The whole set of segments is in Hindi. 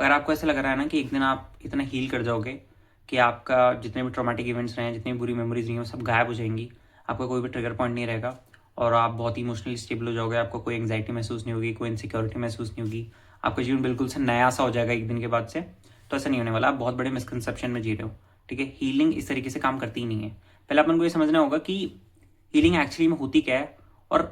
अगर आपको ऐसा लग रहा है ना कि एक दिन आप इतना हील कर जाओगे कि आपका जितने भी ट्रॉमेटिक इवेंट्स रहे हैं, जितनी भी बुरी मेमोरीज रही हैं, वो सब गायब हो जाएंगी, आपका कोई भी ट्रिगर पॉइंट नहीं रहेगा और आप बहुत ही इमोशनली स्टेबल हो जाओगे, आपको कोई एंग्जाइटी महसूस नहीं होगी, कोई इनसिक्योरिटी महसूस नहीं होगी, आपका जीवन बिल्कुल से नया सा हो जाएगा एक दिन के बाद से, तो ऐसा नहीं होने वाला। आप बहुत बड़े मिसकंसेप्शन में जी रहे हो। ठीक है, हीलिंग इस तरीके से काम करती ही नहीं है। पहले अपन को ये समझना होगा कि हीलिंग एक्चुअली में होती क्या है और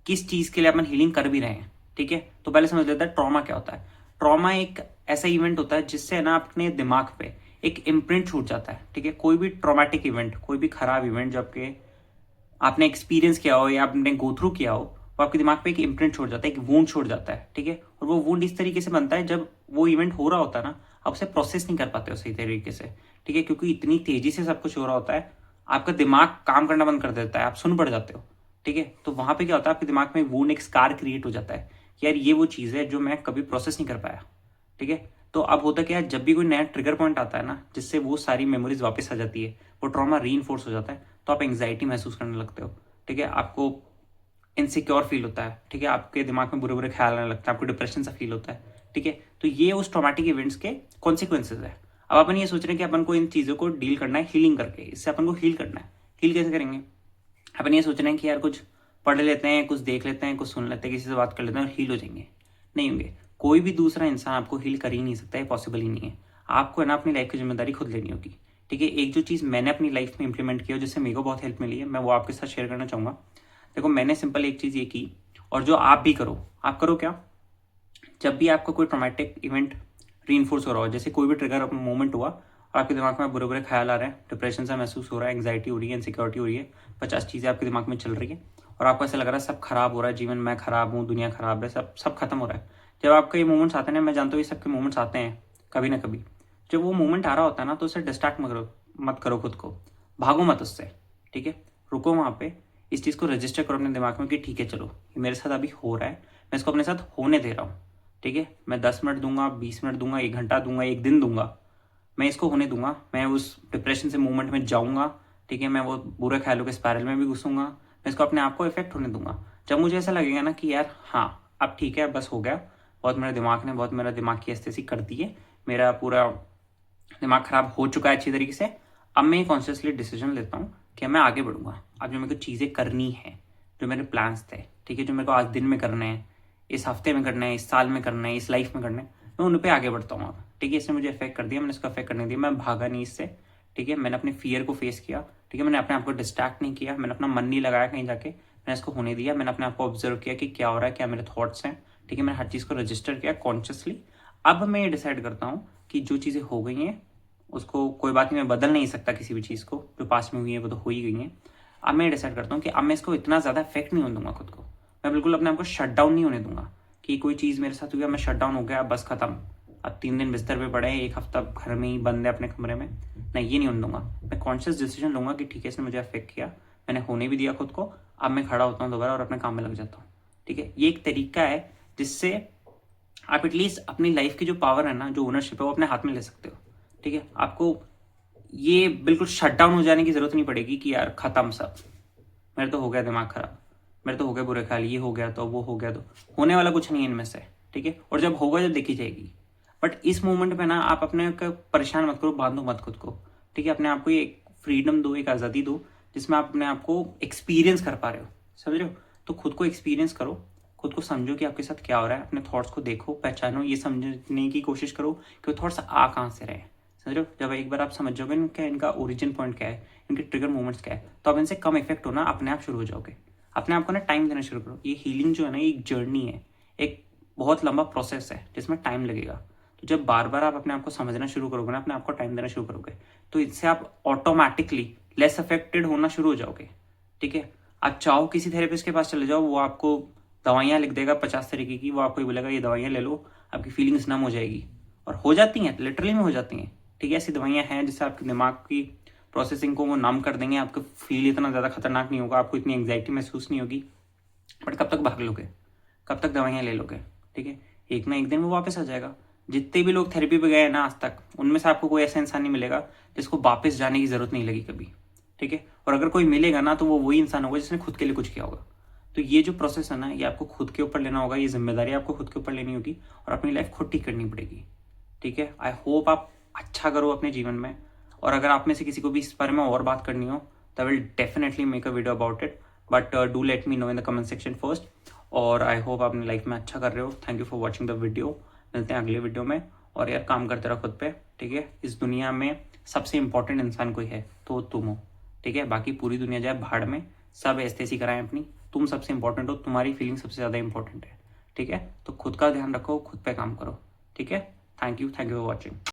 किस चीज़ के लिए अपन हीलिंग कर भी रहे हैं। ठीक है, तो पहले समझ लेते हैं ट्रॉमा क्या होता है। ट्रॉमा एक ऐसा इवेंट होता है जिससे ना अपने दिमाग पे एक इम्प्रिंट छूट जाता है। ठीक है, कोई भी ट्रॉमेटिक इवेंट, कोई भी खराब इवेंट जो आपने एक्सपीरियंस किया हो या आपने गो थ्रू किया हो, वो आपके दिमाग पे एक इम्प्रिंट छोड़ जाता है, एक वूंड छोड़ जाता है। ठीक है, और वो वूंड इस तरीके से बनता है, जब वो इवेंट हो रहा होता है ना, आप उसे प्रोसेस नहीं कर पाते हो सही तरीके से। ठीक है, क्योंकि इतनी तेजी से सब कुछ हो रहा होता है, आपका दिमाग काम करना बंद कर देता है, आप सुन पड़ जाते हो। ठीक है, तो वहां पे क्या होता है, आपके दिमाग में वूंड, एक स्कार क्रिएट हो जाता है कि यार ये वो चीज़ है जो मैं कभी प्रोसेस नहीं कर पाया। ठीक है, तो अब होता क्या है, जब भी कोई नया ट्रिगर पॉइंट आता है ना, जिससे वो सारी मेमोरीज वापस आ जाती है, वो ट्रॉमा री हो जाता है, तो आप एंग्जाइटी महसूस करने लगते हो। ठीक है, आपको इनसिक्योर फील होता है। ठीक है, आपके दिमाग में बुरे बुरे ख्याल आने लगता है, आपको डिप्रेशन सा फील होता है। ठीक है, तो ये उस ट्रॉमेटिक इवेंट्स के कॉन्सिक्वेंसेज है। अब अपन ये सोच रहे हैं कि अपन को इन चीज़ों को डील करना है हीलिंग करके, इससे अपन को हील करना है। हील कैसे करेंगे? अपन ये सोच रहे हैं कि यार कुछ पढ़ लेते हैं, कुछ देख लेते हैं, कुछ सुन लेते हैं, किसी से बात कर लेते हैं और हील हो जाएंगे। नहीं होंगे। कोई भी दूसरा इंसान आपको हील कर ही नहीं सकता, ये पॉसिबल ही नहीं है। आपको है ना अपनी लाइफ की जिम्मेदारी खुद लेनी होगी। ठीक है, एक जो चीज़ मैंने अपनी लाइफ में इंप्लीमेंट किया जिससे मेरे को बहुत हेल्प मिली है, मैं वो आपके साथ शेयर करना चाहूँगा। देखो, मैंने सिंपल एक चीज़ ये की, और जो आप भी करो। आप करो क्या, जब भी आपका कोई ट्रॉमेटिक इवेंट रीइंफोर्स हो रहा हो, जैसे कोई भी ट्रिगर मोमेंट हुआ और आपके दिमाग में बुरे बुरे ख्याल आ रहे हैं, डिप्रेशन सा महसूस हो रहा है, एंग्जाइटी हो रही है, इनसिक्योरिटी हो रही है, 50 चीज़ें आपके दिमाग में चल रही है और आपको ऐसा लग रहा है सब खराब हो रहा है, जीवन मैं खराब हूँ, दुनिया खराब है, सब सब खत्म हो रहा है। जब आपके ये मोमेंट्स आते हैं ना, मैं जानता हूँ ये सबके मोमेंट्स आते हैं कभी ना कभी। जब वो मोमेंट आ रहा होता है ना, तो उसे डिस्ट्रैक्ट मत करो खुद को, भागो मत उससे। ठीक है, रुको वहाँ पे, इस चीज़ को रजिस्टर करो अपने दिमाग में कि ठीक है, चलो ये मेरे साथ अभी हो रहा है, मैं इसको अपने साथ होने दे रहा हूँ। ठीक है, मैं 10 मिनट दूंगा, 20 मिनट दूंगा, 1 घंटा दूंगा, एक दिन दूंगा, मैं इसको होने दूंगा। मैं उस डिप्रेशन से मूवमेंट में जाऊंगा। ठीक है, मैं वो बुरे ख्यालों के स्पायरल में भी घुसूंगा, मैं इसको अपने आप को इफेक्ट होने दूंगा। जब मुझे ऐसा लगेगा ना कि यार हाँ अब ठीक है, बस हो गया, बहुत मेरा दिमाग की अस्थेसी कर दी है, मेरा पूरा दिमाग खराब हो चुका है अच्छी तरीके से, अब मैं कॉन्शियसली डिसीजन लेता हूँ कि मैं आगे बढ़ूंगा। अब जो मेरे को चीज़ें करनी है, जो मेरे प्लान्स थे, ठीक है, जो मेरे को आज दिन में करने हैं, इस हफ्ते में करना है, इस साल में करना है, इस लाइफ में करना है, मैं उन पर आगे बढ़ता हूँ अब। ठीक है, इसने मुझे अफेक्ट कर दिया, मैंने इसको अफेक्ट करने दिया, मैं भागा नहीं इससे। ठीक है, मैंने अपने फियर को फेस किया। ठीक है, मैंने अपने आप को डिस्ट्रैक्ट नहीं किया, मैंने अपना मन नहीं लगाया कहीं जाके, मैंने इसको होने दिया, मैंने अपने आप को ऑब्जर्व किया कि क्या हो रहा है, क्या मेरे थॉट्स हैं। ठीक है, मैंने हर चीज़ को रजिस्टर किया कॉन्शियसली। अब मैं ये डिसाइड करता हूँ कि जो चीज़ें हो गई हैं उसको कोई बात नहीं, मैं बदल नहीं सकता किसी भी चीज़ को, जो पास में हुई है वो तो हो ही गई है। अब मैं डिसाइड करता हूँ कि अब मैं इसको इतना ज़्यादा इफेक्ट नहीं होने दूंगा खुद को, मैं बिल्कुल अपने आप को शट डाउन नहीं होने दूंगा कि कोई चीज़ मेरे साथ हुई है, मैं शट डाउन हो गया, बस खत्म, अब 3 दिन बिस्तर पे पड़े हैं, 1 हफ्ता घर में ही बंद है अपने कमरे में। नहीं, ये नहीं होने दूंगा। मैं कॉन्शियस डिसीजन लूंगा कि ठीक है, इसने मुझे अफेक्ट किया, मैंने होने भी दिया खुद को, अब मैं खड़ा होता हूँ दोबारा और अपने काम में लग जाता हूँ। ठीक है, ये एक तरीका है जिससे आप एटलीस्ट अपनी लाइफ की जो पावर है ना, जो ओनरशिप है, वो अपने हाथ में ले सकते हो। ठीक है, आपको ये बिल्कुल शट डाउन हो जाने की जरूरत नहीं पड़ेगी कि यार खत्म सब, मेरे तो हो गया दिमाग खराब, मेरे तो हो गए बुरे ख्याल, ये हो गया तो वो हो गया, तो होने वाला कुछ नहीं है इनमें से। ठीक है, और जब होगा जब देखी जाएगी। बट इस मोमेंट पे ना आप अपने को परेशान मत करो, बांधो मत खुद को। ठीक है, अपने आप को एक फ्रीडम दो, एक आज़ादी दो, जिसमें आप अपने आप को एक्सपीरियंस कर पा रहे हो। समझ रहे हो? तो खुद को एक्सपीरियंस करो, खुद को समझो कि आपके साथ क्या हो रहा है, अपने थॉट्स को देखो, पहचानो, ये समझने की कोशिश करो कि वो थॉट्स आ कहाँ से रहे हैं। समझ रहे हो? जब एक बार आप समझ जाओगे इनका ओरिजिन पॉइंट क्या है, इनके ट्रिगर मोमेंट्स क्या है, तो आप इनसे कम इफेक्ट होना अपने आप शुरू हो जाओगे। अपने आप को ना टाइम देना शुरू करो। ये हीलिंग जो है ना, एक जर्नी है, एक बहुत लंबा प्रोसेस है जिसमें टाइम लगेगा। तो जब बार बार आप अपने आप को समझना शुरू करोगे ना, अपने आप को टाइम देना शुरू करोगे, तो इससे आप ऑटोमेटिकली लेस अफेक्टेड होना शुरू हो जाओगे। ठीक है, आप चाहो किसी थेरेपिस्ट के पास चले जाओ, वो आपको दवाइयाँ लिख देगा 50 तरीके की, वो आपको ये बोलेगा ये दवाइयाँ ले लो, आपकी फीलिंग्स नम हो जाएगी। और हो जाती हैं, लिटरली में हो जाती हैं। ठीक है, ऐसी दवाइयाँ हैं जिससे आपके दिमाग की प्रोसेसिंग को वो नम कर देंगे, आपका फील इतना ज़्यादा खतरनाक नहीं होगा, आपको इतनी एंग्जाइटी महसूस नहीं होगी। बट कब तक भाग लोगे, कब तक दवाइयाँ ले लोगे? ठीक है, एक ना एक दिन वो वापस आ जाएगा। जितने भी लोग थेरेपी पे गए हैं ना आज तक, उनमें से आपको कोई ऐसा इंसान नहीं मिलेगा जिसको वापस जाने की जरूरत नहीं लगी कभी। ठीक है, और अगर कोई मिलेगा ना, तो वो वही इंसान होगा जिसने खुद के लिए कुछ किया होगा। तो ये जो प्रोसेस है ना, ये आपको खुद के ऊपर लेना होगा, ये जिम्मेदारी आपको खुद के ऊपर लेनी होगी और अपनी लाइफ खुद ठीक करनी पड़ेगी। ठीक है। आई होप आप अच्छा करो अपने जीवन में, और अगर आप में से किसी को भी इस बारे में और बात करनी हो तो I will definitely make a video about it, but do let me know in the comment section first. और आई होप आप अपनी लाइफ में अच्छा कर रहे हो। Thank you for watching the video. मिलते हैं अगले वीडियो में। और यार काम करते रहो खुद पे, ठीक है। इस दुनिया में सबसे इंपॉर्टेंट इंसान कोई है तो तुम हो, ठीक है। बाकी पूरी दुनिया जाए भाड़ में, सब ऐसे ऐसी कराएं अपनी, तुम सबसे इंपॉर्टेंट हो, तुम्हारी फीलिंग सबसे ज़्यादा इंपॉर्टेंट है, ठीक है। तो खुद का ध्यान रखो, खुद पे काम करो, ठीक है। Thank you for watching.